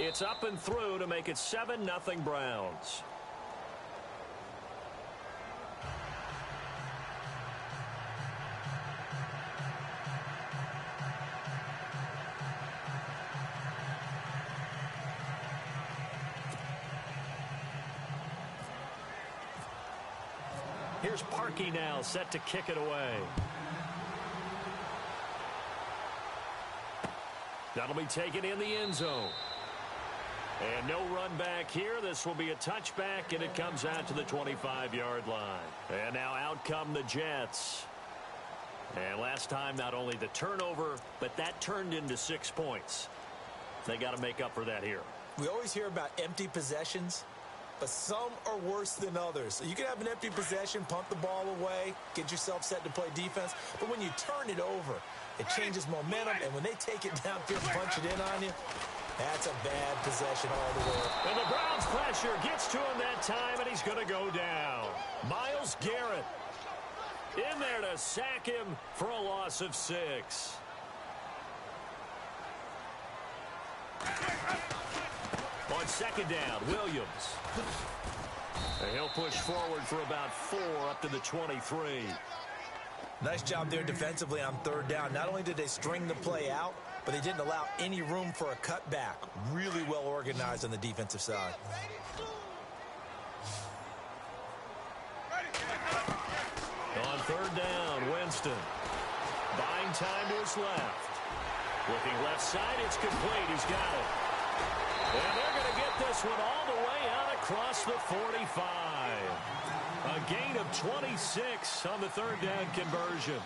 It's up and through to make it 7-0 Browns. Here's Parkey now, set to kick it away. That'll be taken in the end zone. And no run back here. This will be a touchback, and it comes out to the 25-yard line. And now out come the Jets. And last time, not only the turnover, but that turned into 6 points. They got to make up for that here. We always hear about empty possessions, but some are worse than others. So you can have an empty possession, punt the ball away, get yourself set to play defense. But when you turn it over, it changes momentum. And when they take it downfield, punch it in on you, that's a bad possession all the way. And the Browns pressure gets to him that time, and he's going to go down. Myles Garrett in there to sack him for a loss of 6. On second down, Williams. And he'll push forward for about 4 up to the 23. Nice job there defensively on third down. Not only did they string the play out, but they didn't allow any room for a cutback. Really well organized on the defensive side. On third down, Winston. Buying time to his left. Looking left side, it's complete. He's got it. And they're going to get this one all the way out across the 45. A gain of 26 on the third down conversion.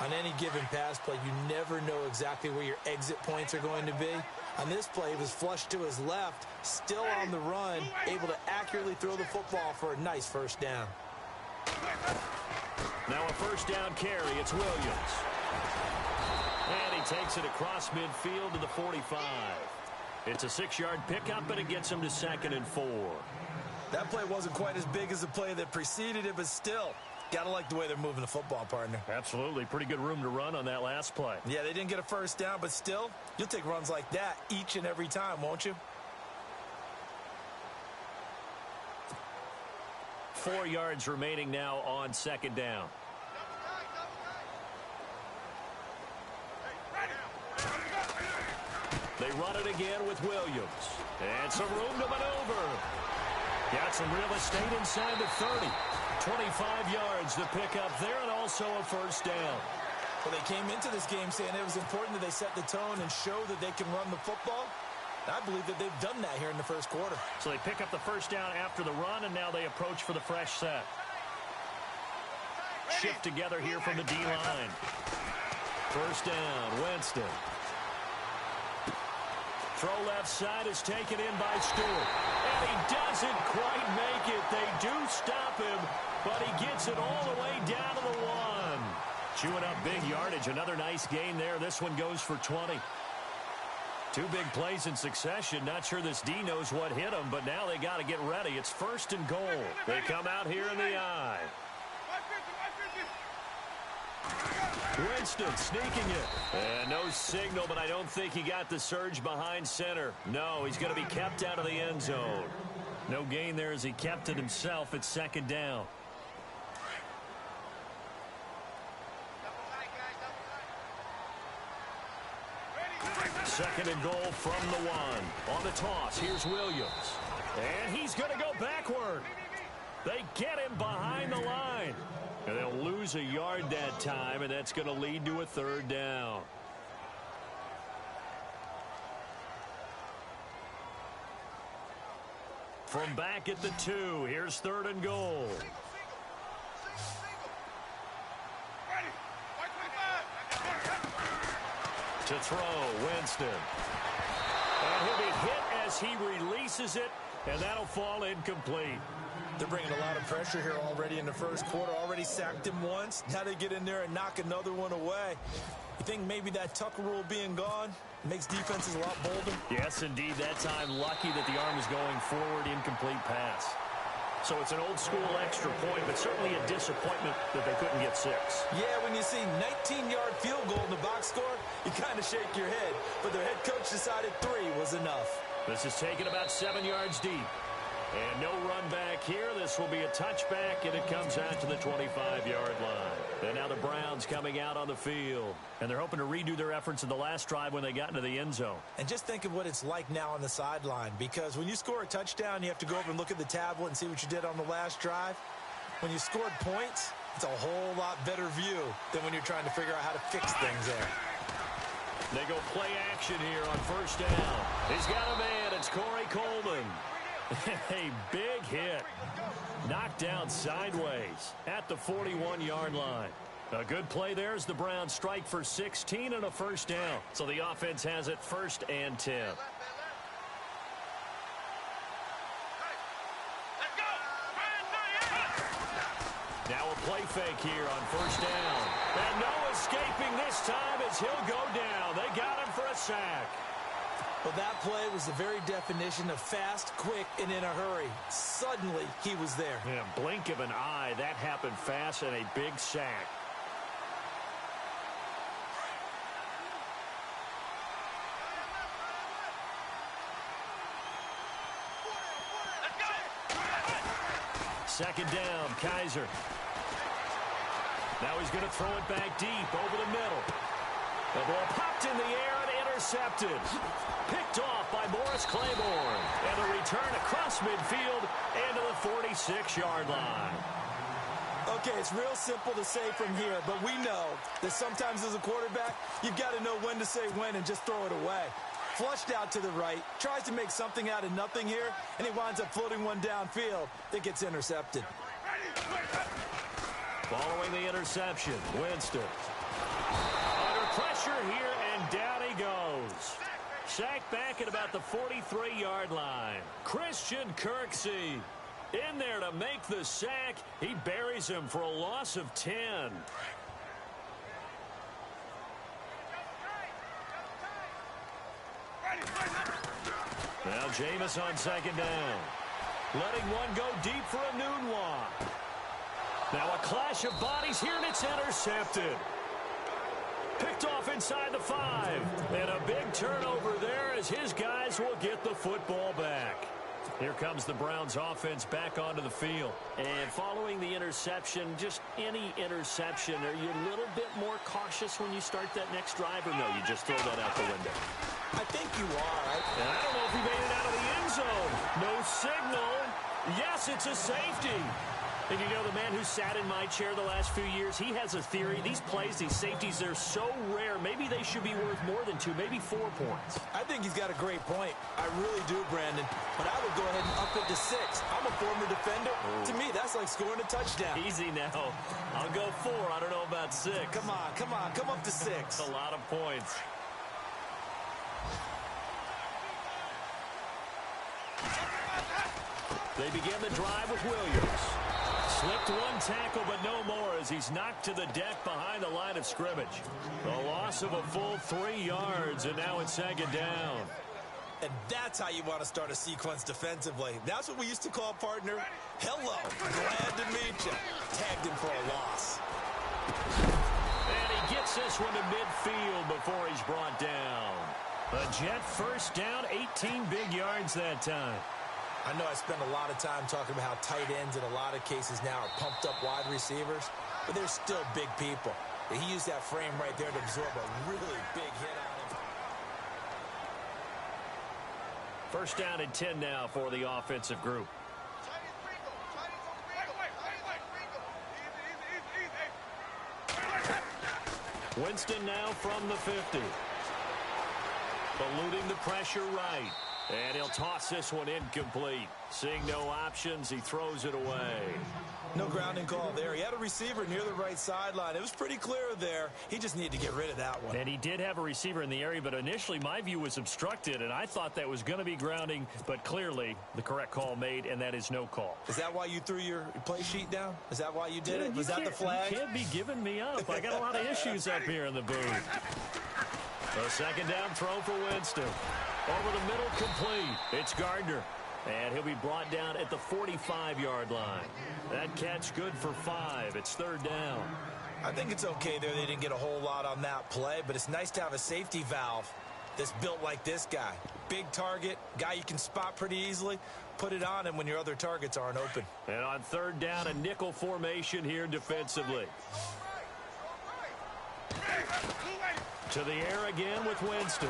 On any given pass play, you never know exactly where your exit points are going to be. On this play, he was flushed to his left, still on the run, able to accurately throw the football for a nice first down. Now a first down carry. It's Williams. And he takes it across midfield to the 45. It's a 6-yard pickup, and it gets him to 2nd and 4. That play wasn't quite as big as the play that preceded it, but still, got to like the way they're moving the football, partner. Absolutely. Pretty good room to run on that last play. Yeah, they didn't get a first down, but still, you'll take runs like that each and every time, won't you? 4 yards remaining now on second down. They run it again with Williams. And some room to maneuver. Got some real estate inside the 30. 25 yards to pick up there, and also a first down. Well, they came into this game saying it was important that they set the tone and show that they can run the football. I believe that they've done that here in the first quarter. So they pick up the first down after the run, and now they approach for the fresh set. Shift together here from the D-line. First down, Winston. Throw left side is taken in by Stewart. And he doesn't quite make it. They do stop him, but he gets it all the way down to the 1. Chewing up big yardage. Another nice gain there. This one goes for 20. 2 big plays in succession. Not sure this D knows what hit him, but now they got to get ready. It's 1st and goal. They come out here in the I. Winston sneaking it. And no signal, but I don't think he got the surge behind center. No, he's going to be kept out of the end zone. No gain there as he kept it himself at second down. Second and goal from the 1. On the toss, here's Williams. And he's going to go backward. They get him behind the line. And they'll lose a yard that time, and that's going to lead to a third down. From back at the 2, here's 3rd and goal. To throw, Winston. And he'll be hit as he releases it, and that'll fall incomplete. They're bringing a lot of pressure here already in the first quarter. Already sacked him once. Now they get in there and knock another one away. You think maybe that Tucker rule being gone makes defenses a lot bolder? Yes, indeed. That time, lucky that the arm is going forward, incomplete pass. So it's an old-school extra point, but certainly a disappointment that they couldn't get 6. Yeah, when you see 19-yard field goal in the box score, You kind of shake your head, but their head coach decided 3 was enough. This is taken about 7 yards deep. And no run back here. This will be a touchback, and it comes out to the 25-yard line. And now the Browns coming out on the field. And they're hoping to redo their efforts in the last drive when they got into the end zone. And just think of what it's like now on the sideline, because when you score a touchdown, you have to go over and look at the tablet and see what you did on the last drive. When you scored points, it's a whole lot better view than when you're trying to figure out how to fix things there. They go play action here on first down. He's got a man. It's Corey Coleman. A big hit. Knocked down sideways at the 41-yard line. A good play there as the Browns strike for 16 and a first down. So the offense has it 1st and 10. Now a play fake here on first down. And no escaping this time as he'll go down. They got him for a sack. Well, that play was the very definition of fast, quick, and in a hurry. Suddenly, he was there. Yeah, blink of an eye. That happened fast and a big sack. Second down, Kaiser. Now he's going to throw it back deep over the middle. The ball popped in the air and intercepted. Picked off by Morris Claiborne. And a return across midfield into the 46-yard line. Okay, it's real simple to say from here, but we know that sometimes as a quarterback, you've got to know when to say when and just throw it away. Flushed out to the right, tries to make something out of nothing here, and he winds up floating one downfield that gets intercepted. Following the interception, Winston. Under pressure here, and down he goes. Sacked back at about the 43-yard line. Christian Kirksey in there to make the sack. He buries him for a loss of 10. Now Jameis on second down. Letting one go deep for a noon walk. Now a clash of bodies here, and it's intercepted. Picked off inside the 5. And a big turnover there as his guys will get the football back. Here comes the Browns offense back onto the field. And following the interception, just any interception, are you a little bit more cautious when you start that next drive, or no, you just throw that out the window? I think you are. And I don't know if he made it out of the end zone. No signal. Yes, it's a safety. And you know, the man who sat in my chair the last few years, he has a theory. These plays, these safeties, they're so rare. Maybe they should be worth more than 2, maybe 4 points. I think he's got a great point. I really do, Brandon. But I would go ahead and up it to 6. I'm a former defender. Ooh. To me, that's like scoring a touchdown. Easy now. I'll go 4. I don't know about 6. Come on, come on. Come up to 6. That's a lot of points. They begin the drive with Williams. Slipped one tackle, but no more as he's knocked to the deck behind the line of scrimmage. A loss of a full 3 yards, and now it's second down. And that's how you want to start a sequence defensively. That's what we used to call, partner, hello, glad to meet you. Tagged him for a loss. And he gets this one to midfield before he's brought down. A Jet first down, 18 big yards that time. I know I spend a lot of time talking about how tight ends in a lot of cases now are pumped up wide receivers, but they're still big people. He used that frame right there to absorb a really big hit on him. First down and 10 now for the offensive group. Winston now from the 50. Eluding the pressure right. And he'll toss this one incomplete. Seeing no options, he throws it away. No grounding call there. He had a receiver near the right sideline. It was pretty clear there. He just needed to get rid of that one. And he did have a receiver in the area, but initially my view was obstructed, and I thought that was going to be grounding, but clearly the correct call made, and that is no call. Is that why you threw your play sheet down? Is that why you did it? Was that the flag? You can't be giving me up. I got a lot of issues up here in the booth. A second down throw for Winston. Over the middle, complete. It's Gardner. And he'll be brought down at the 45-yard line. That catch good for 5. It's third down. I think it's okay there. They didn't get a whole lot on that play, but it's nice to have a safety valve that's built like this guy. Big target, guy you can spot pretty easily. Put it on him when your other targets aren't open. And on third down, a nickel formation here defensively. To the air again with Winston.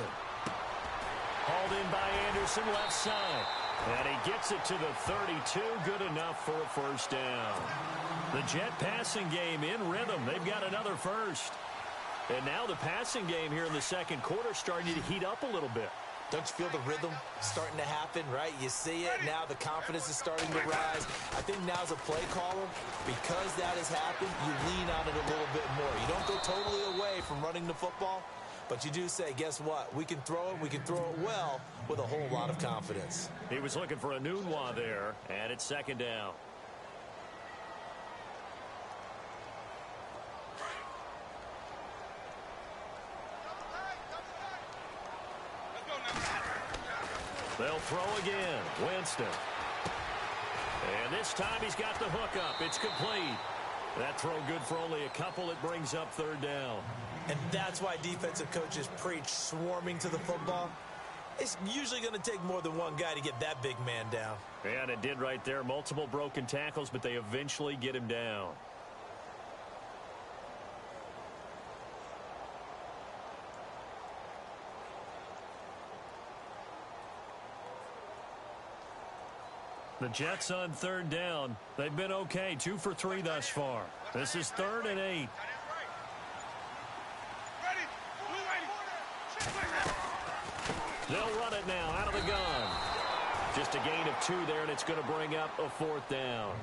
Hauled in by Anderson, left side. And he gets it to the 32. Good enough for a first down. The Jet passing game in rhythm. They've got another first. And now the passing game here in the second quarter starting to heat up a little bit. Don't you feel the rhythm starting to happen, right? You see it. Now the confidence is starting to rise. I think now's a play caller. Because that has happened, you lean on it a little bit more. You don't go totally away from running the football, but you do say, guess what? We can throw it. We can throw it well with a whole lot of confidence. He was looking for a Nunwa there, and it's second down. They'll throw again. Winston. And this time he's got the hook up. It's complete. That throw good for only a couple. It brings up third down. And that's why defensive coaches preach swarming to the football. It's usually going to take more than one guy to get that big man down. And it did right there. Multiple broken tackles, but they eventually get him down. The Jets on third down. They've been okay. 2 for 3 thus far. This is 3rd and 8. They'll run it now out of the gun. Just a gain of 2 there, and it's going to bring up a 4th down.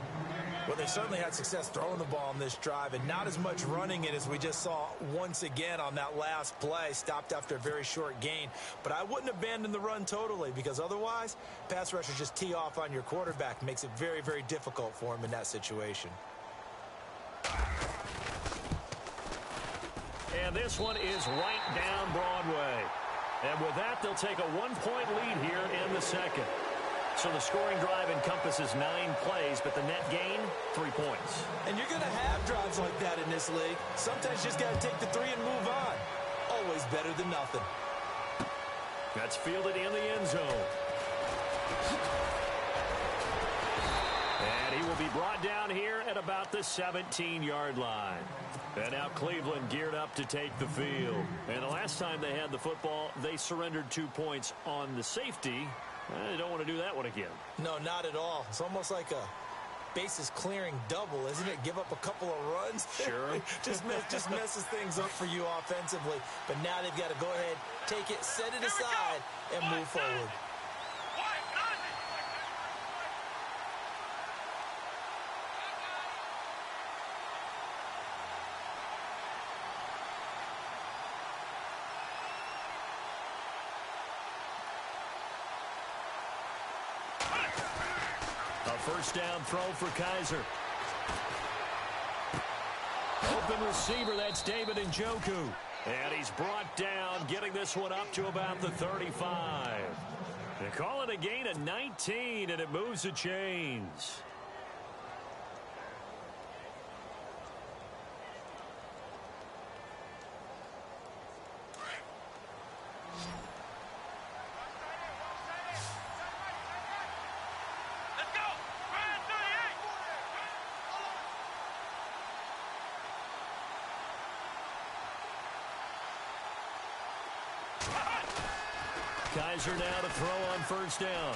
Well, they certainly had success throwing the ball on this drive, and not as much running it as we just saw once again on that last play. Stopped after a very short gain. But I wouldn't abandon the run totally, because otherwise, pass rushers just tee off on your quarterback. Makes it very, very difficult for him in that situation. And this one is right down Broadway. And with that, they'll take a 1-point lead here in the second. So the scoring drive encompasses 9 plays, but the net gain, 3 points. And you're going to have drives like that in this league. Sometimes you just got to take the 3 and move on. Always better than nothing. That's fielded in the end zone. And he will be brought down here at about the 17-yard line. And now Cleveland geared up to take the field. And the last time they had the football, they surrendered 2 points on the safety. They don't want to do that one again. No, not at all. It's almost like a bases clearing double, isn't it? Give up a couple of runs. Sure. just messes things up for you offensively. But now they've got to go ahead, take it, set it aside, and move forward. First down throw for Kaiser. Open receiver, that's David Njoku. And he's brought down, getting this one up to about the 35. They call it a gain of 19, and it moves the chains. Kaiser now to throw on first down.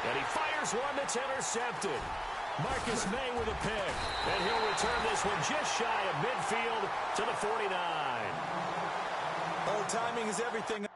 And he fires one that's intercepted. Marcus May with a pick. And he'll return this one just shy of midfield to the 49. Oh, timing is everything.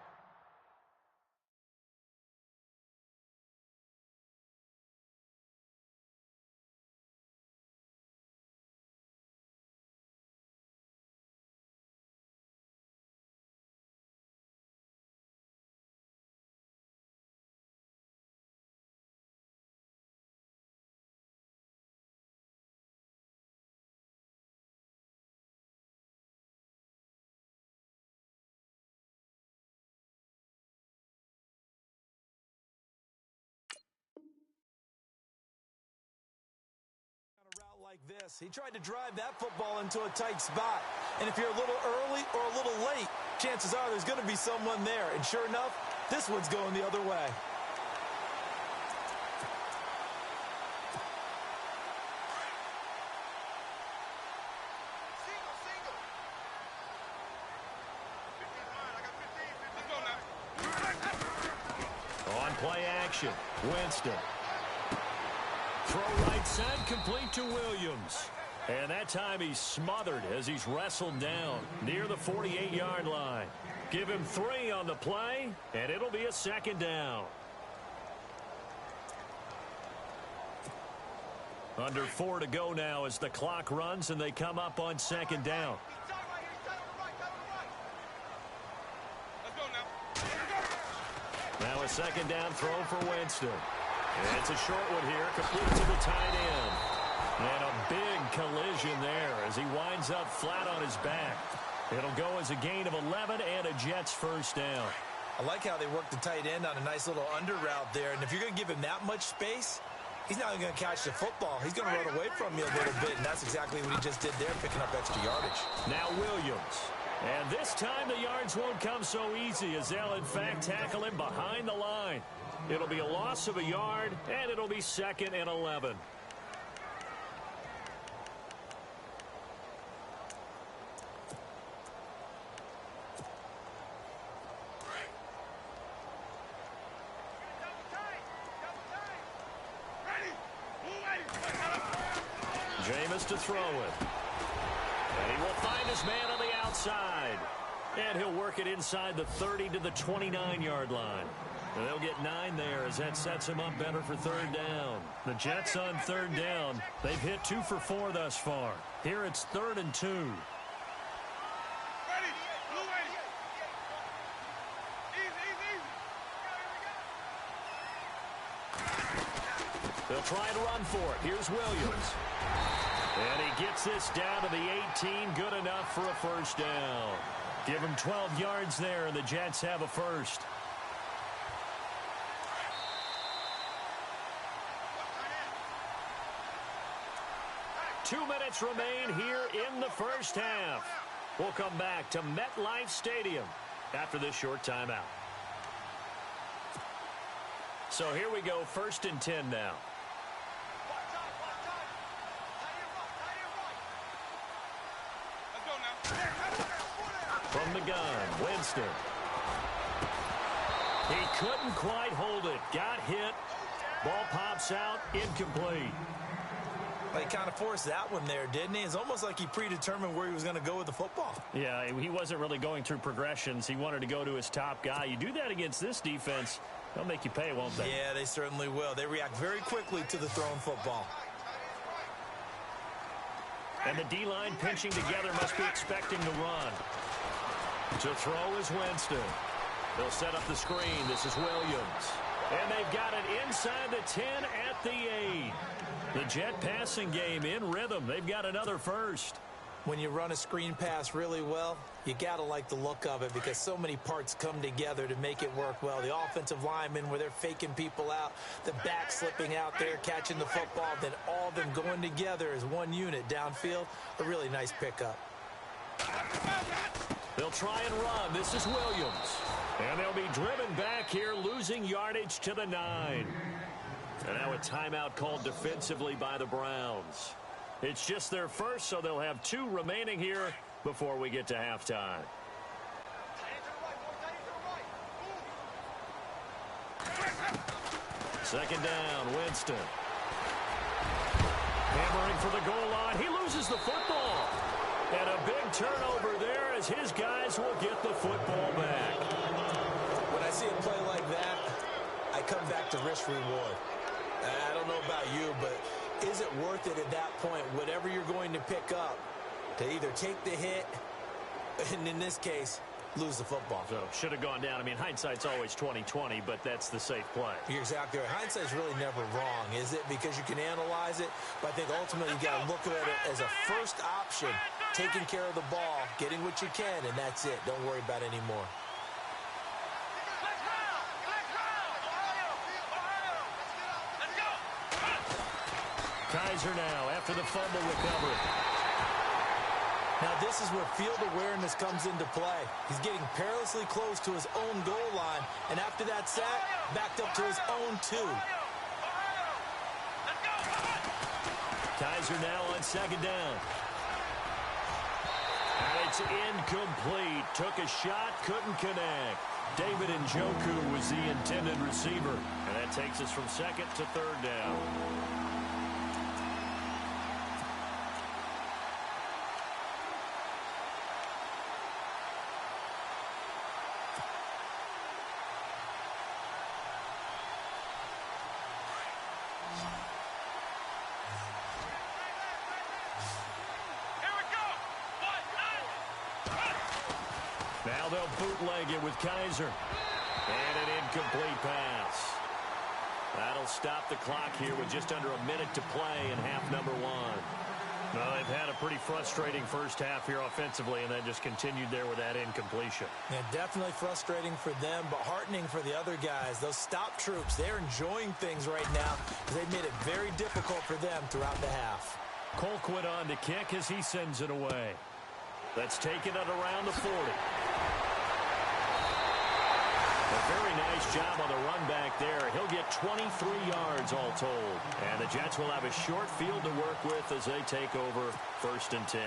this. He tried to drive that football into a tight spot. And if you're a little early or a little late, chances are there's going to be someone there. And sure enough, this one's going the other way. On play action, Winston. Throw right side, complete to Williams. And that time he's smothered as he's wrestled down near the 48-yard line. Give him 3 on the play, and it'll be a second down. Under 4 to go now as the clock runs and they come up on second down. Now a second down throw for Winston. And it's a short one here, complete to the tight end. And a big collision there as he winds up flat on his back. It'll go as a gain of 11 and a Jets first down. I like how they work the tight end on a nice little under route there. And if you're going to give him that much space, he's not going to catch the football. He's going to run away from you a little bit, and that's exactly what he just did there, picking up extra yardage. Now Williams. And this time the yards won't come so easy as they'll, in fact, tackle him behind the line. It'll be a loss of a yard, and it'll be 2nd and 11. Jameis to throw it. And he will find his man on the outside. And he'll work it inside the 30 to the 29-yard line. And they'll get 9 there as that sets him up better for third down. The Jets on third down. They've hit 2 for 4 thus far. Here it's 3rd and 2. They'll try and run for it. Here's Williams. And he gets this down to the 18. Good enough for a first down. Give him 12 yards there, and the Jets have a first. Two minutes remain here in the first half. We'll come back to MetLife Stadium after this short timeout. So here we go, 1st and 10 now. From the gun, Winston. He couldn't quite hold it. Got hit. Ball pops out, incomplete. Well, he kind of forced that one there, didn't he? It's almost like he predetermined where he was going to go with the football. Yeah, he wasn't really going through progressions. He wanted to go to his top guy. You do that against this defense, they'll make you pay, won't they? Yeah, they certainly will. They react very quickly to the thrown football. And the D-line pinching together must be expecting to run. To throw is Winston. They'll set up the screen. This is Williams. And they've got it inside the 10 at the 8. The Jet passing game in rhythm. They've got another first. When you run a screen pass really well, you got to like the look of it because so many parts come together to make it work well. The offensive linemen where they're faking people out, the back slipping out there, catching the football, then all of them going together as one unit downfield. A really nice pickup. They'll try and run. This is Williams. And they'll be driven back here, losing yardage to the 9. And now a timeout called defensively by the Browns. It's just their first, so they'll have 2 remaining here before we get to halftime. Second down, Winston. Hammering for the goal line. He loses the football. And a big turnover there as his guys will get the football back. When I see a play like that, I come back to risk-reward. I don't know about you, but is it worth it at that point, whatever you're going to pick up, to either take the hit, and in this case, lose the football? So, should have gone down. I mean, hindsight's always 20/20, but that's the safe play. You're exactly right. Hindsight's really never wrong, is it? Because you can analyze it, but I think ultimately you got to look at it as a first option, taking care of the ball, getting what you can, and that's it. Don't worry about it anymore. Kaiser now after the fumble recovery. Now this is where field awareness comes into play. He's getting perilously close to his own goal line, and after that sack, backed up to his own 2. Kaiser now on second down. And it's incomplete. Took a shot, couldn't connect. David Njoku was the intended receiver. And that takes us from second to third down. Now they'll bootleg it with Kaiser. And an incomplete pass. That'll stop the clock here with just under a minute to play in half number 1. Well, they've had a pretty frustrating first half here offensively, and then just continued there with that incompletion. Yeah, definitely frustrating for them, but heartening for the other guys. Those stop troops, they're enjoying things right now because they've made it very difficult for them throughout the half. Colquitt on to kick as he sends it away. Let's take it at around the 40. A very nice job on the run back there. He'll get 23 yards all told. And the Jets will have a short field to work with as they take over 1st and 10.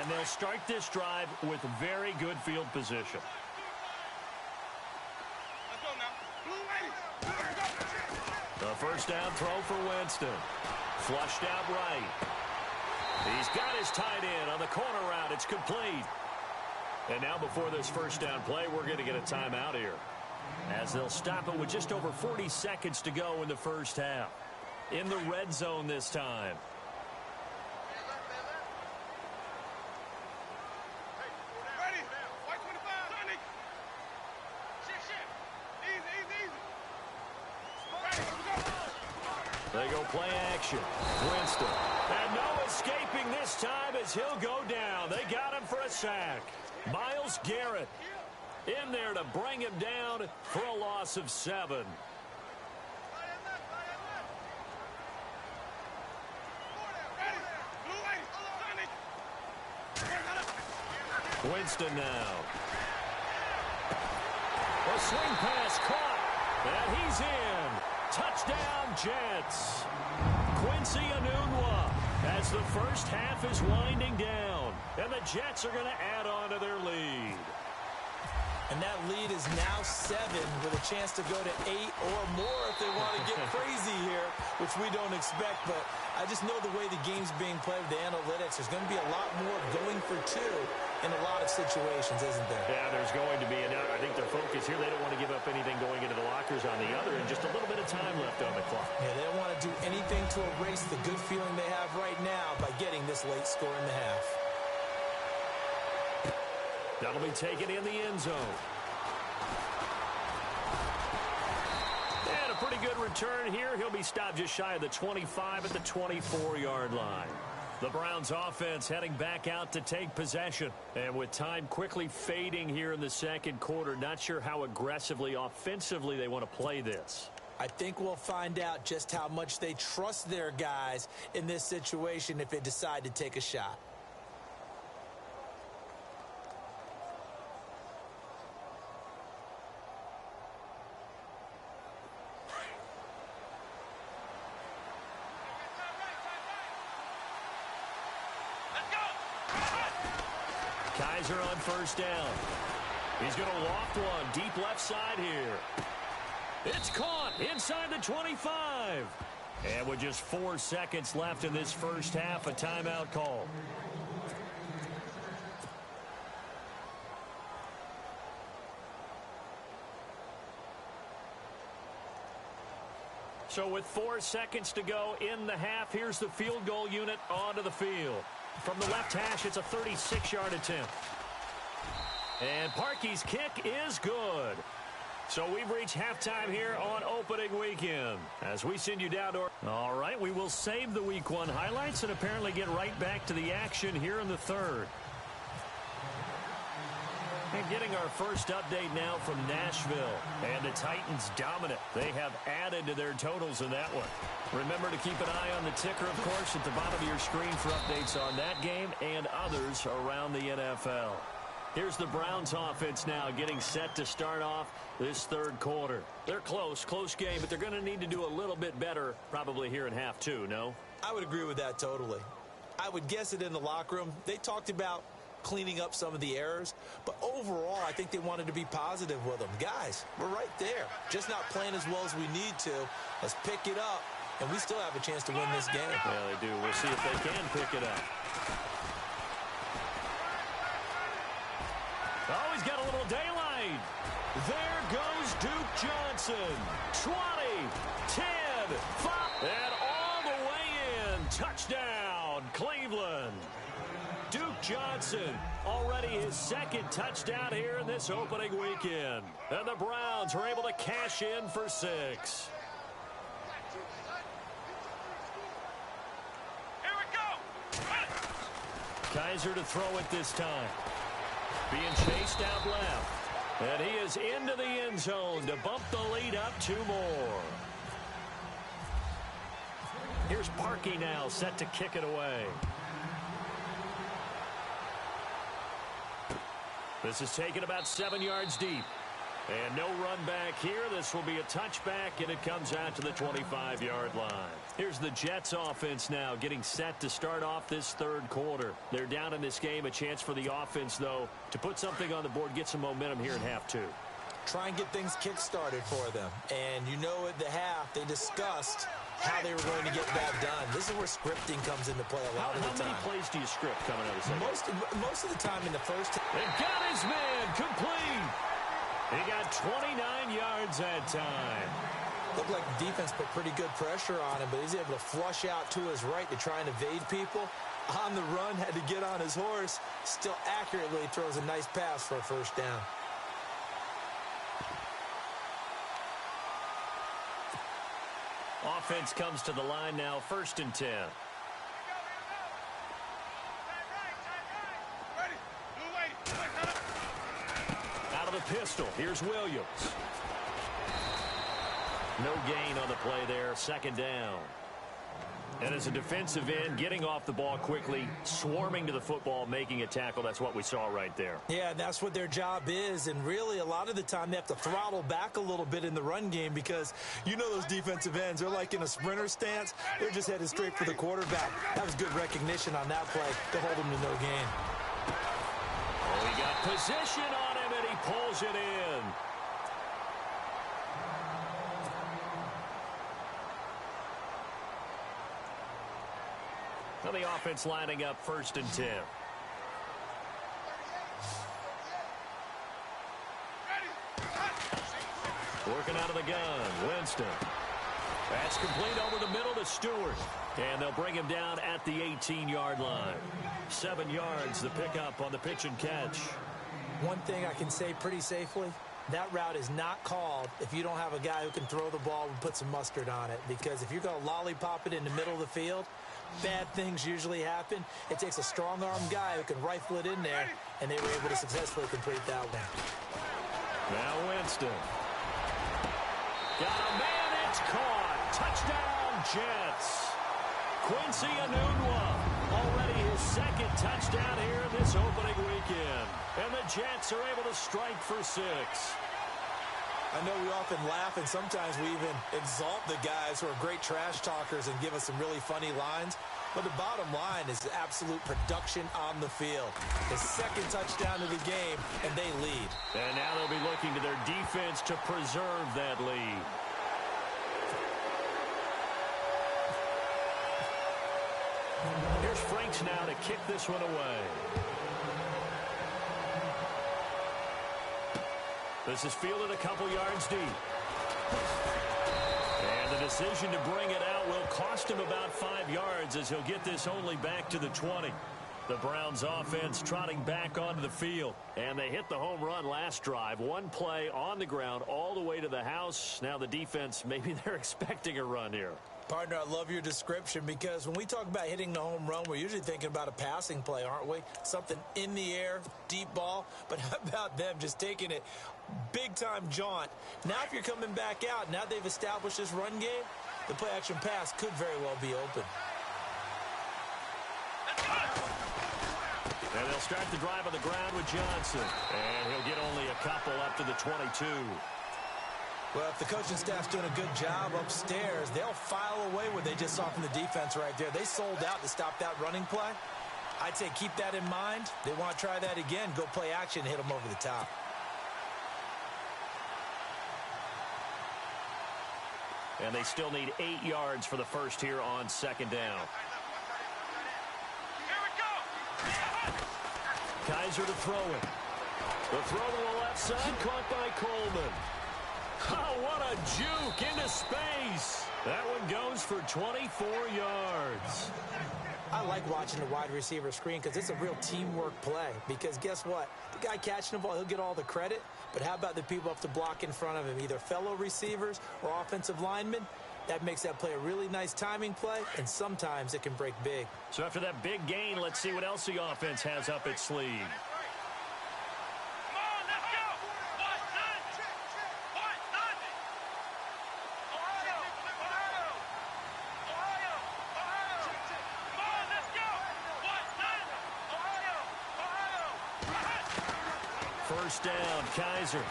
And they'll start this drive with very good field position. The first down throw for Winston. Flushed out right. He's got his tight end on the corner route. It's complete. And now before this first down play, we're going to get a timeout here, as they'll stop it with just over 40 seconds to go in the first half. In the red zone this time. They go play action. Winston. And no escaping this time as he'll go down. They got him for a sack. Myles Garrett in there to bring him down for a loss of 7. Winston now. A swing pass caught. And he's in. Touchdown, Jets. Quincy Enunwa as the first half is winding down. And the Jets are going to add on to their lead. And that lead is now 7 with a chance to go to 8 or more if they want to get crazy here, which we don't expect. But I just know the way the game's being played with the analytics, there's going to be a lot more going for 2 in a lot of situations, isn't there? Yeah, there's going to be. And I think their focus here, they don't want to give up anything going into the lockers on the other, and just a little bit of time left on the clock. Yeah, they don't want to do anything to erase the good feeling they have right now by getting this late score in the half. That'll be taken in the end zone. And a pretty good return here. He'll be stopped just shy of the 25 at the 24-yard line. The Browns offense heading back out to take possession. And with time quickly fading here in the second quarter, not sure how aggressively, offensively they want to play this. I think we'll find out just how much they trust their guys in this situation if they decide to take a shot. Kaiser on first down. He's going to loft one deep left side here. It's caught inside the 25. And with just 4 seconds left in this first half, a timeout call. So with 4 seconds to go in the half, here's the field goal unit onto the field. From the left hash, it's a 36-yard attempt. And Parkey's kick is good. So we've reached halftime here on opening weekend. As we send you down to our... All right, we will save the Week 1 highlights and apparently get right back to the action here in the third. And getting our first update now from Nashville. And the Titans dominant. They have added to their totals in that one. Remember to keep an eye on the ticker, of course, at the bottom of your screen for updates on that game and others around the NFL. Here's the Browns offense now getting set to start off this third quarter. They're close game, but they're going to need to do a little bit better probably here in half two, no? I would agree with that totally. I would guess it in the locker room. They talked about cleaning up some of the errors, but overall I think they wanted to be positive with them. Guys, we're right there. Just not playing as well as we need to. Let's pick it up, and we still have a chance to win this game. Yeah, they do. We'll see if they can pick it up. Oh, he's got a little daylight. There goes Duke Johnson. 20, 10, 5, and all the way in. Touchdown, Cleveland. Duke Johnson, already his second touchdown here in this opening weekend. And the Browns are able to cash in for 6. Here we go. Kaiser to throw it this time. Being chased out left. And he is into the end zone to bump the lead up 2 more. Here's Parkey now set to kick it away. This is taken about 7 yards deep. And no run back here. This will be a touchback, and it comes out to the 25-yard line. Here's the Jets offense now getting set to start off this third quarter. They're down in this game. A chance for the offense, though, to put something on the board, get some momentum here in half two. Try and get things kick-started for them. And you know at the half they discussed how they were going to get that done. This is where scripting comes into play a lot of the time. How many plays do you script coming out of the second? Most of the time in the first. They got his man complete. He got 29 yards that time. Looked like the defense put pretty good pressure on him, but he's able to flush out to his right to try and evade people. On the run, had to get on his horse. Still accurately throws a nice pass for a first down. Offense comes to the line now, 1st and 10. Out of the pistol, here's Williams. No gain on the play there, 2nd down. And as a defensive end, getting off the ball quickly, swarming to the football, making a tackle. That's what we saw right there. Yeah, that's what their job is. And really, a lot of the time, they have to throttle back a little bit in the run game because you know those defensive ends, they're like in a sprinter stance. They're just headed straight for the quarterback. That was good recognition on that play to hold them to no gain. Oh, he got position on him, and he pulls it in. Well, the offense lining up 1st and 10. Working out of the gun, Winston. That's complete over the middle to Stewart. And they'll bring him down at the 18-yard line. 7 yards, the pickup on the pitch and catch. One thing I can say pretty safely, that route is not called if you don't have a guy who can throw the ball and put some mustard on it. Because if you're going to lollipop it in the middle of the field, bad things usually happen. It takes a strong-arm guy who can rifle it in there, and they were able to successfully complete that one. Now Winston. Got a man, it's caught. Touchdown, Jets. Quincy Enunwa, already his 2nd touchdown here in this opening weekend. And the Jets are able to strike for 6. I know we often laugh, and sometimes we even exalt the guys who are great trash talkers and give us some really funny lines. But the bottom line is absolute production on the field. His 2nd touchdown of the game, and they lead. And now they'll be looking to their defense to preserve that lead. Here's Franks now to kick this one away. This is fielded a couple yards deep. And the decision to bring it out will cost him about 5 yards as he'll get this only back to the 20. The Browns offense trotting back onto the field. And they hit the home run last drive. One play on the ground all the way to the house. Now the defense, maybe they're expecting a run here. Partner, I love your description because when we talk about hitting the home run, we're usually thinking about a passing play, aren't we? Something in the air, deep ball. But how about them just taking it big-time jaunt? Now if you're coming back out, now they've established this run game, the play-action pass could very well be open. And they'll start the drive on the ground with Johnson. And he'll get only a couple up to the 22. Well, if the coaching staff's doing a good job upstairs, they'll file away what they just saw from the defense right there. They sold out to stop that running play. I'd say keep that in mind. They want to try that again. Go play action and hit them over the top. And they still need 8 yards for the first here on second down. Here we go. Kaiser to throw it. The throw to the left side, caught by Coleman. Oh, what a juke into space. That one goes for 24 yards. I like watching the wide receiver screen because it's a real teamwork play. Because guess what? The guy catching the ball, he'll get all the credit. But how about the people up to block in front of him, either fellow receivers or offensive linemen? That makes that play a really nice timing play, and sometimes it can break big. So after that big gain, let's see what else the offense has up its sleeve. First down, Kaiser.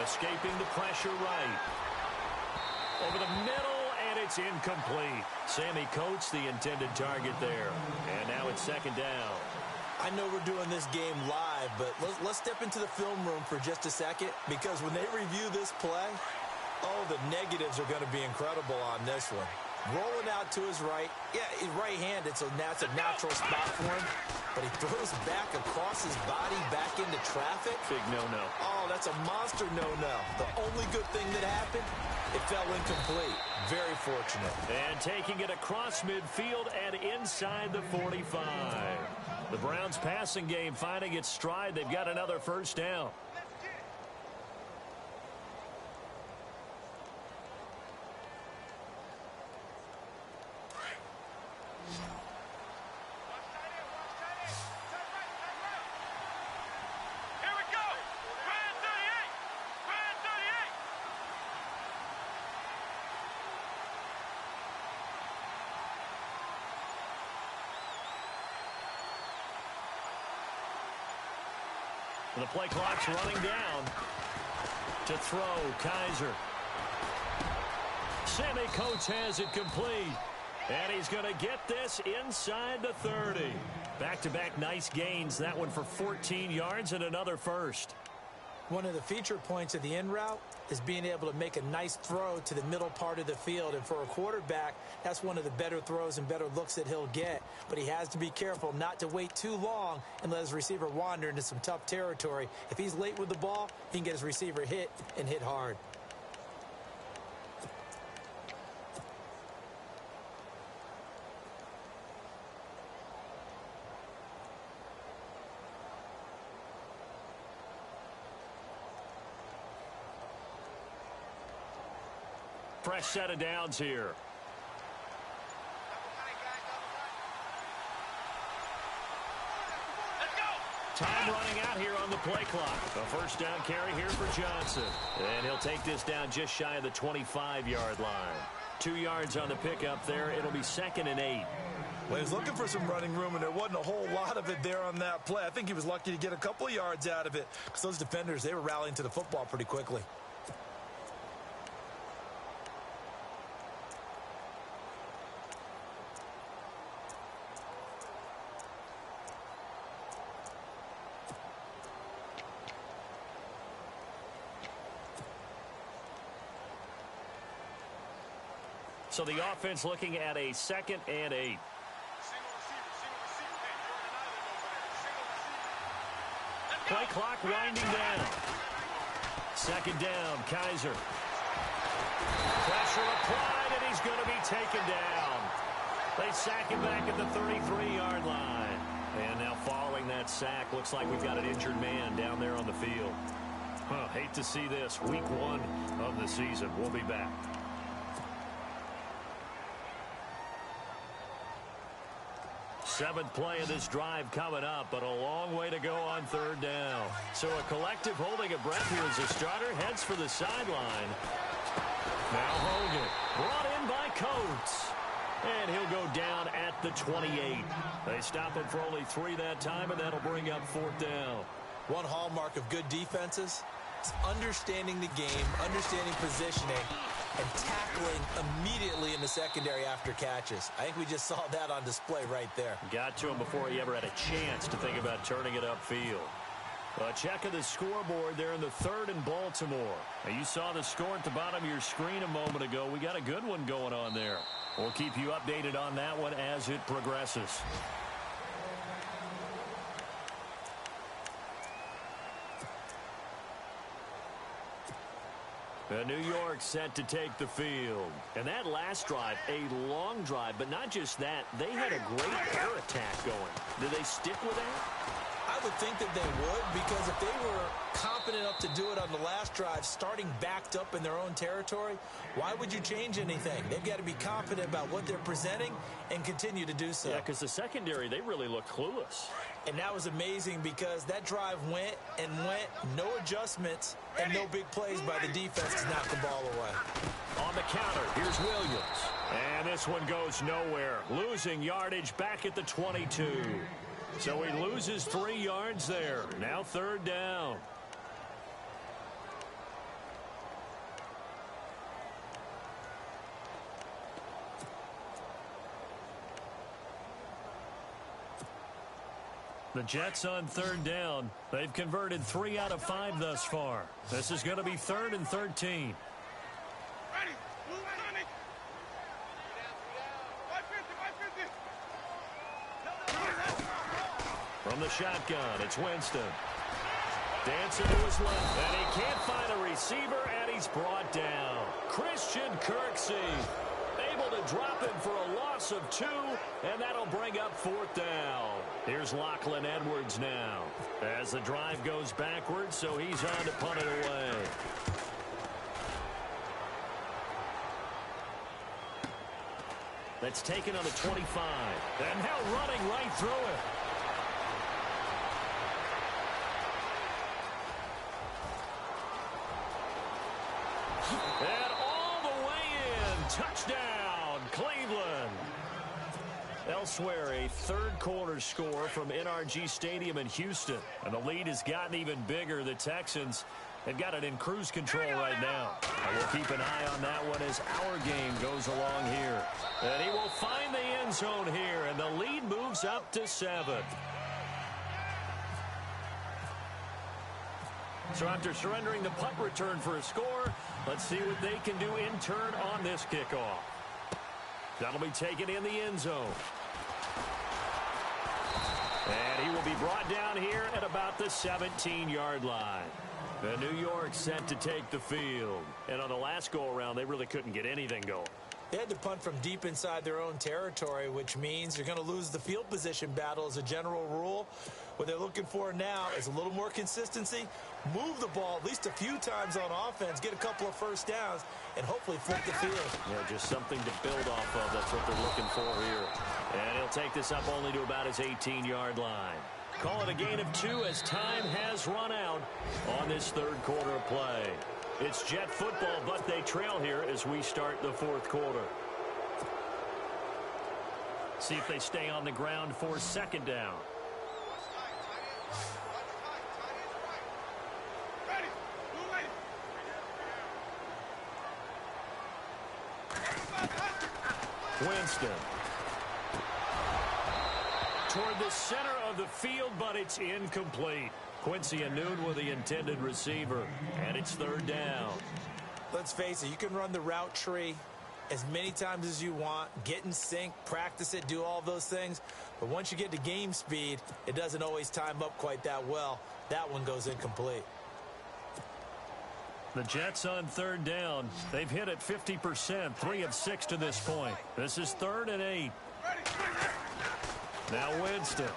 Escaping the pressure right. Over the middle, and it's incomplete. Sammy Coates, the intended target there. And now it's second down. I know we're doing this game live, but let's step into the film room for just a second, because when they review this play, oh, the negatives are going to be incredible on this one. Rolling out to his right. Yeah, his right hand, that's a natural spot for him. But he throws back across his body back into traffic. Big no-no. Oh, that's a monster no-no. The only good thing that happened, it fell incomplete. Very fortunate. And taking it across midfield and inside the 45. The Browns passing game finding its stride. They've got another first down. The play clock's running down. To throw, Kaiser. Sammy Coates has it complete. And he's going to get this inside the 30. Back-to-back nice gains. That one for 14 yards and another first. One of the feature points of the in route is being able to make a nice throw to the middle part of the field. And for a quarterback, that's one of the better throws and better looks that he'll get. But he has to be careful not to wait too long and let his receiver wander into some tough territory. If he's late with the ball, he can get his receiver hit and hit hard. Fresh set of downs here. Time running out here on the play clock. A first down carry here for Johnson. And he'll take this down just shy of the 25-yard line. 2 yards on the pickup there. It'll be 2nd and 8. Well, he was looking for some running room, and there wasn't a whole lot of it there on that play. I think he was lucky to get a couple of yards out of it because those defenders, they were rallying to the football pretty quickly. So the offense looking at a 2nd and 8. Play clock winding down. 2nd down, Kaiser. Pressure applied, and he's going to be taken down. They sack him back at the 33-yard line. And now following that sack, looks like we've got an injured man down there on the field. Hate to see this. Week 1 of the season. We'll be back. Seventh play of this drive coming up, but a long way to go on third down. So a collective holding of breath here as the starter heads for the sideline. Now Hogan, brought in by Coates. And he'll go down at the 28. They stop him for only 3 that time, and that'll bring up fourth down. One hallmark of good defenses is understanding the game, understanding positioning, and tackling immediately in the secondary after catches. I think we just saw that on display right there. Got to him before he ever had a chance to think about turning it upfield. A check of the scoreboard there in the third in Baltimore. Now, you saw the score at the bottom of your screen a moment ago. We got a good one going on there. We'll keep you updated on that one as it progresses. New York set to take the field. And that last drive, a long drive, but not just that. They had a great air attack going. Did they stick with that? I would think that they would, because if they were confident enough to do it on the last drive, starting backed up in their own territory, why would you change anything? They've got to be confident about what they're presenting and continue to do so. Yeah, because the secondary, they really look clueless. And that was amazing because that drive went and went, no adjustments, and no big plays by the defense to knock the ball away. On the counter, here's Williams. And this one goes nowhere. Losing yardage back at the 22. So he loses 3 yards there. Now third down. The Jets on third down. They've converted 3 out of 5 thus far. This is going to be 3rd and 13. Ready. Move, Sonic. From the shotgun, it's Winston. Dancing to his left, and he can't find a receiver, and he's brought down. Christian Kirksey able to drop him for a loss of 2, and that'll bring up fourth down. Here's Lachlan Edwards now as the drive goes backwards, so he's on to punt it away. That's taken on the 25, and now running right through it. And all the way in. Touchdown, Cleveland. Elsewhere, a third quarter score from NRG Stadium in Houston. And the lead has gotten even bigger. The Texans have got it in cruise control right now. And we'll keep an eye on that one as our game goes along here. And he will find the end zone here. And the lead moves up to 7. So after surrendering the punt return for a score, let's see what they can do in turn on this kickoff. That'll be taken in the end zone. And he will be brought down here at about the 17-yard line. The New York set to take the field. And on the last go-around, they really couldn't get anything going. They had to punt from deep inside their own territory, which means you're going to lose the field position battle as a general rule. What they're looking for now is a little more consistency, move the ball at least a few times on offense, get a couple of first downs, and hopefully flip the field. Yeah, just something to build off of. That's what they're looking for here. And he'll take this up only to about his 18-yard line. Call it a gain of 2 as time has run out on this third quarter of play. It's Jet football, but they trail here as we start the fourth quarter. See if they stay on the ground for second down. Winston. Toward the center of the field, but it's incomplete. Quincy Anoon with the intended receiver, and it's third down. Let's face it, you can run the route tree as many times as you want, get in sync, practice it, do all those things. But once you get to game speed, it doesn't always time up quite that well. That one goes incomplete. The Jets on third down. They've hit it 50%, 3 of 6 to this point. This is 3rd and 8. Now Winston.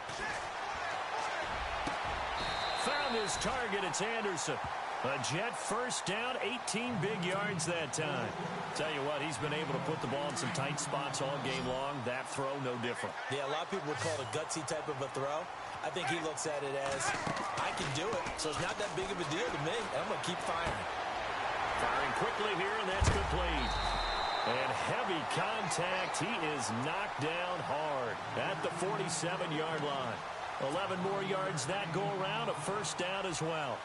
Found his target. It's Anderson. A Jet first down, 18 big yards that time. Tell you what, he's been able to put the ball in some tight spots all game long. That throw, no different. Yeah, a lot of people would call it a gutsy type of a throw. I think he looks at it as, I can do it, so it's not that big of a deal to me. I'm going to keep firing. Firing quickly here, and that's complete. And heavy contact. He is knocked down hard at the 47-yard line. 11 more yards that go around, a first down as well.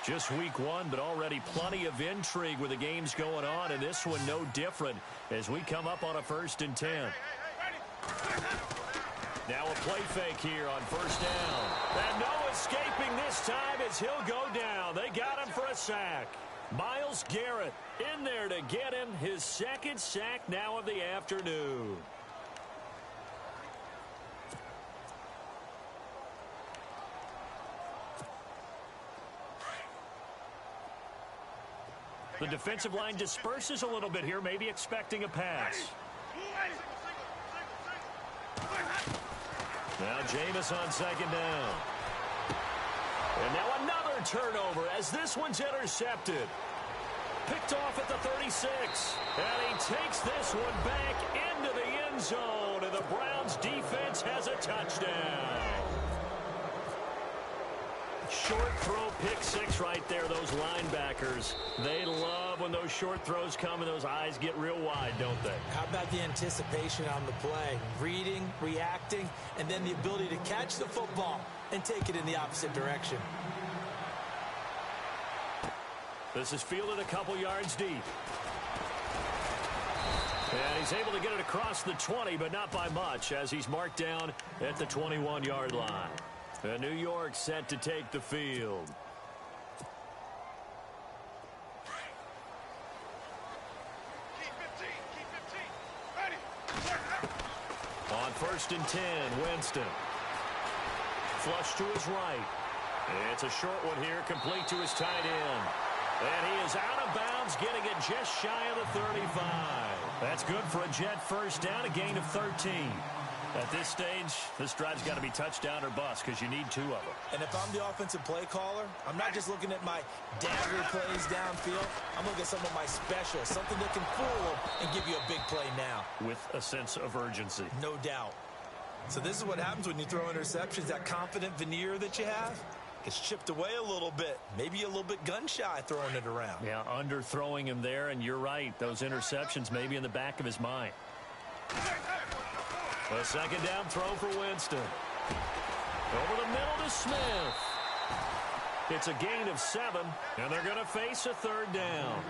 Just week one, but already plenty of intrigue with the games going on, and this one no different as we come up on a 1st and 10. Now a play fake here on first down. And no escaping this time as he'll go down. They got him for a sack. Myles Garrett in there to get him his 2nd sack now of the afternoon. The defensive line disperses a little bit here, maybe expecting a pass. Now Jameis on 2nd down. And now another turnover as this one's intercepted. Picked off at the 36. And he takes this one back into the end zone. And the Browns defense has a touchdown. Short throw, pick 6 right there, those linebackers. They love when those short throws come and those eyes get real wide, don't they? How about the anticipation on the play? Reading, reacting, and then the ability to catch the football and take it in the opposite direction. This is fielded a couple yards deep. And he's able to get it across the 20, but not by much as he's marked down at the 21-yard line. And New York set to take the field. On 1st and 10, Winston. Flush to his right. It's a short one here, complete to his tight end. And he is out of bounds, getting it just shy of the 35. That's good for a Jet first down, a gain of 13. At this stage, this drive's got to be touchdown or bust because you need 2 of them. And if I'm the offensive play caller, I'm not just looking at my dagger plays downfield. I'm looking at some of my specials, something that can fool them and give you a big play now. With a sense of urgency. No doubt. So this is what happens when you throw interceptions. That confident veneer that you have gets chipped away a little bit. Maybe a little bit gun-shy throwing it around. Yeah, underthrowing him there, and you're right. Those interceptions may be in the back of his mind. A 2nd down throw for Winston. Over the middle to Smith. It's a gain of 7, and they're going to face a 3rd down.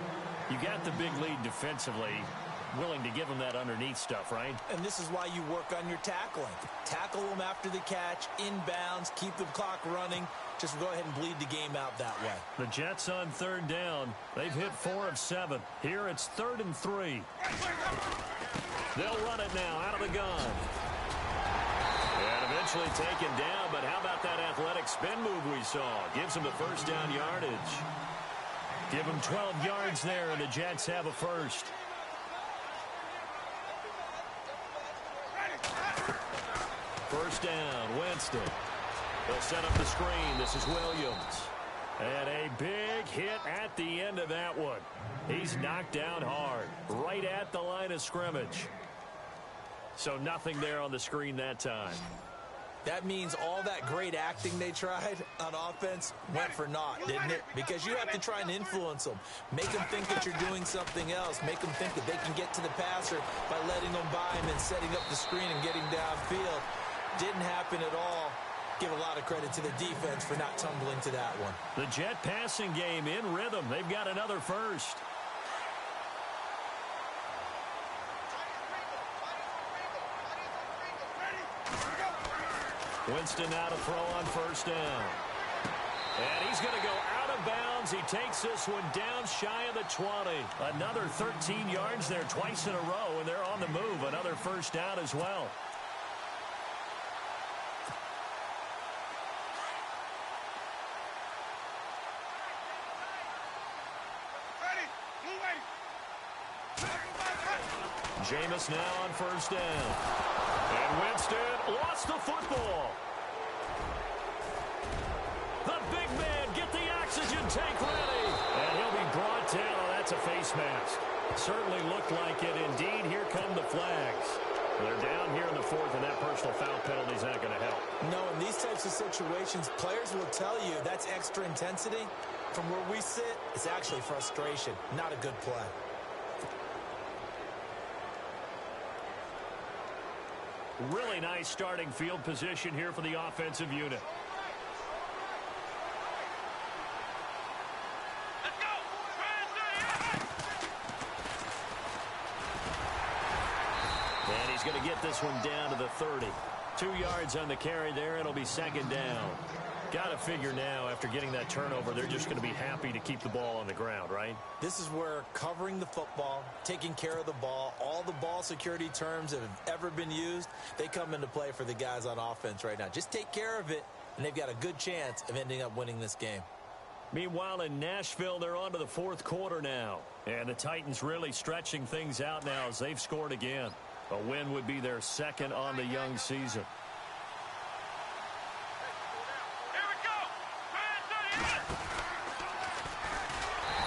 You got the big lead defensively. Willing to give them that underneath stuff, right? And this is why you work on your tackling. Tackle them after the catch, inbounds, keep the clock running. Just go ahead and bleed the game out that way. The Jets on 3rd down. They've hit 4 of 7. Here it's 3rd and 3. They'll run it now out of the gun. And eventually taken down, but how about that athletic spin move we saw? Gives him the first down yardage. Give him 12 yards there, and the Jets have a first. First down, Winston. They'll set up the screen. This is Williams. And a big hit at the end of that one. He's knocked down hard, right at the line of scrimmage. So nothing there on the screen that time. That means all that great acting they tried on offense went for naught, didn't it? Because you have to try and influence them. Make them think that you're doing something else. Make them think that they can get to the passer by letting them by him and setting up the screen and getting downfield. Didn't happen at all. Give a lot of credit to the defense for not tumbling to that one. The Jet passing game in rhythm. They've got another first. Winston now to throw on first down. And he's going to go out of bounds. He takes this one down shy of the 20. Another 13 yards there twice in a row, and they're on the move. Another first down as well. Jameis now on first down. And Winston lost the football. The big man, get the oxygen tank ready. And he'll be brought down. Oh, that's a face mask. Certainly looked like it. Indeed, here come the flags. They're down here in the fourth, and that personal foul penalty is not going to help. No, in these types of situations, players will tell you that's extra intensity. From where we sit, it's actually frustration, not a good play. Really nice starting field position here for the offensive unit. Let's go. And he's going to get this one down to the 30. 2 yards on the carry there. It'll be second down. Got to figure now, after getting that turnover, they're just going to be happy to keep the ball on the ground, right? This is where covering the football, taking care of the ball, all the ball security terms that have ever been used, they come into play for the guys on offense right now. Just take care of it, and they've got a good chance of ending up winning this game. Meanwhile, in Nashville, they're on to the fourth quarter now. And the Titans really stretching things out now as they've scored again. A win would be their second on the young season.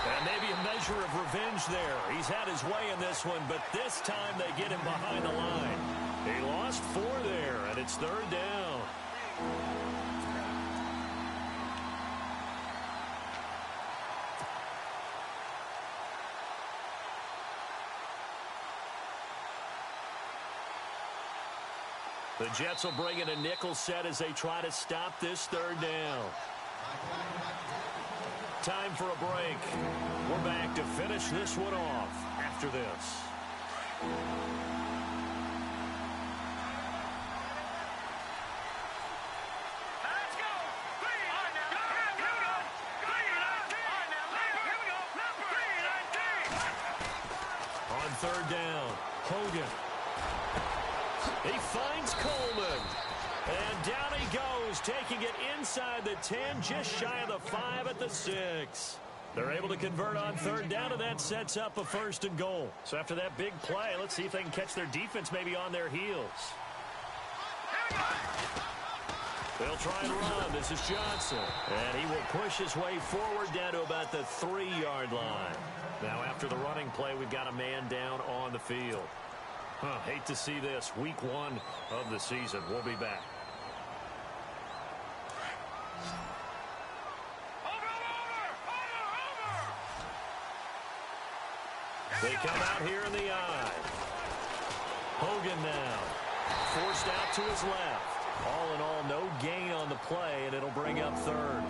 And maybe a measure of revenge there. He's had his way in this one, but this time they get him behind the line. He lost 4 there, and it's third down. The Jets will bring in a nickel set as they try to stop this third down. Time for a break. We're back to finish this one off after this. Let's go. On third down, Hogan. He finds Coleman. And down he goes, taking it inside the 10, just shy of the 5 at the 6. They're able to convert on third down, and that sets up a first and goal. So after that big play, let's see if they can catch their defense maybe on their heels. They'll try and run. This is Johnson. And he will push his way forward down to about the 3-yard line. Now after the running play, we've got a man down on the field. Hate to see this. Week 1 of the season. We'll be back. They come out here in the eye. Hogan now. Forced out to his left. All in all, no gain on the play, and it'll bring up third.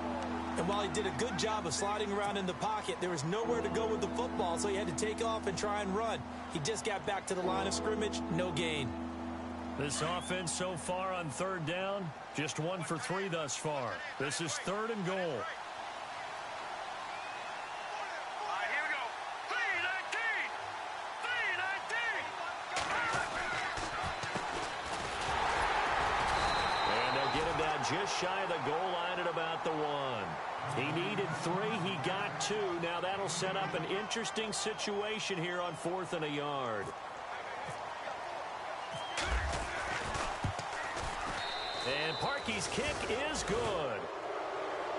And while he did a good job of sliding around in the pocket, there was nowhere to go with the football, so he had to take off and try and run. He just got back to the line of scrimmage, no gain. This offense so far on third down, just 1 for 3 thus far. This is third and goal. Just shy of the goal line at about the 1. He needed 3. He got 2. Now that'll set up an interesting situation here on 4th and a yard. And Parkey's kick is good.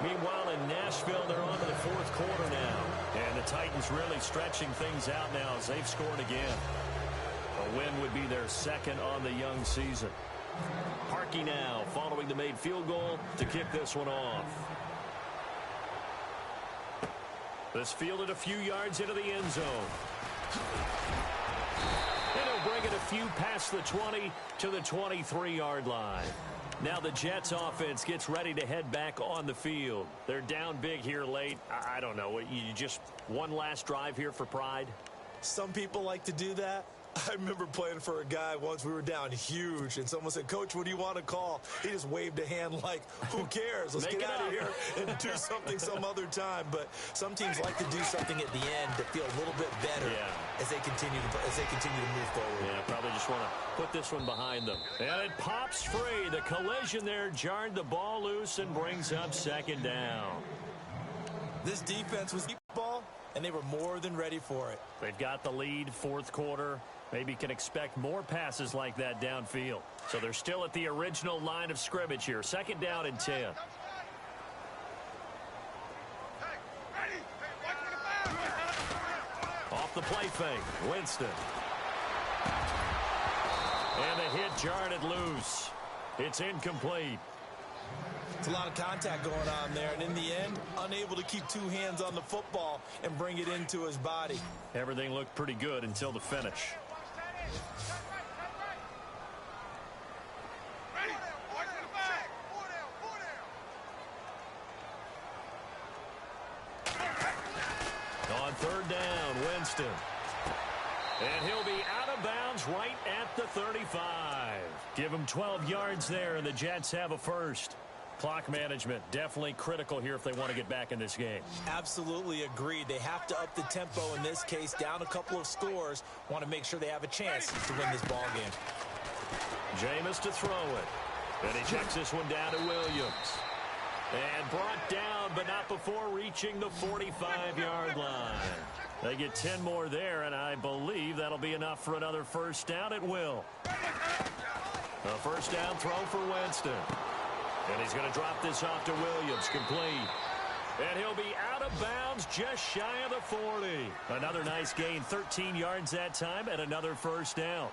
Meanwhile, in Nashville, they're on to the fourth quarter now. And the Titans really stretching things out now as they've scored again. A win would be their second on the young season. Parkey now following the made field goal to kick this one off. This fielded a few yards into the end zone. And he'll bring it a few past the 20 to the 23-yard line. Now the Jets offense gets ready to head back on the field. They're down big here late. I don't know. You just one last drive here for pride? Some people like to do that. I remember playing for a guy once. We were down huge, and someone said, "Coach, what do you want to call?" He just waved a hand like, who cares? Let's get out of here and do something some other time. But some teams like to do something at the end that feel a little bit better as they continue to move forward. Yeah, probably just want to put this one behind them. And it pops free. The collision there jarred the ball loose and brings up second down. This defense was deep ball. and they were more than ready for it. They've got the lead, fourth quarter. Maybe can expect more passes like that downfield. So they're still at the original line of scrimmage here. Second down and 10. Off the play fake, Winston. And the hit jarred it loose. It's incomplete. It's a lot of contact going on there, and in the end, unable to keep two hands on the football and bring it into his body. Everything looked pretty good until the finish. On third down, Winston. And he'll be out of bounds right at the 35. Give him 12 yards there, and the Jets have a first. Clock management definitely critical here if they want to get back in this game. Absolutely agreed. They have to up the tempo in this case, down a couple of scores. Want to make sure they have a chance to win this ball game. Jameis to throw it. Then he checks this one down to Williams. And brought down, but not before reaching the 45-yard line. They get 10 more there, and I believe that'll be enough for another first down. It will. A first down throw for Winston. And he's going to drop this off to Williams, complete. And he'll be out of bounds just shy of the 40. Another nice gain, 13 yards that time, and another first down.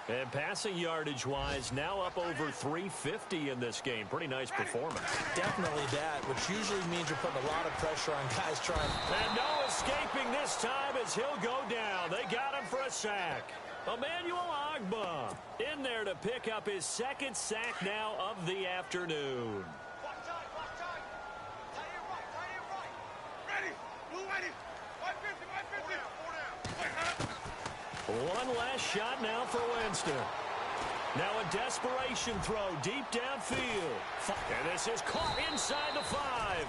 And passing yardage-wise, now up over 350 in this game. Pretty nice performance. Definitely that, which usually means you're putting a lot of pressure on guys trying. And no escaping this time as he'll go down. They got him for a sack. Emmanuel Ogbah in there to pick up his second sack now of the afternoon. One last shot now for Winston. Now a desperation throw deep downfield. And this is caught inside the 5.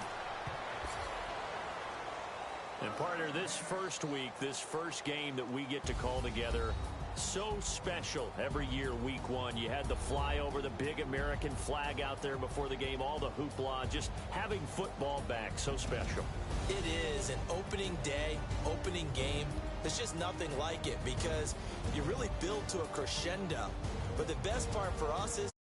And partner, this first week, this first game that we get to call together, so special every year, week one. You had the flyover, the big American flag out there before the game, all the hoopla, just having football back, so special. It is an opening day, opening game. There's just nothing like it because you really build to a crescendo. But the best part for us is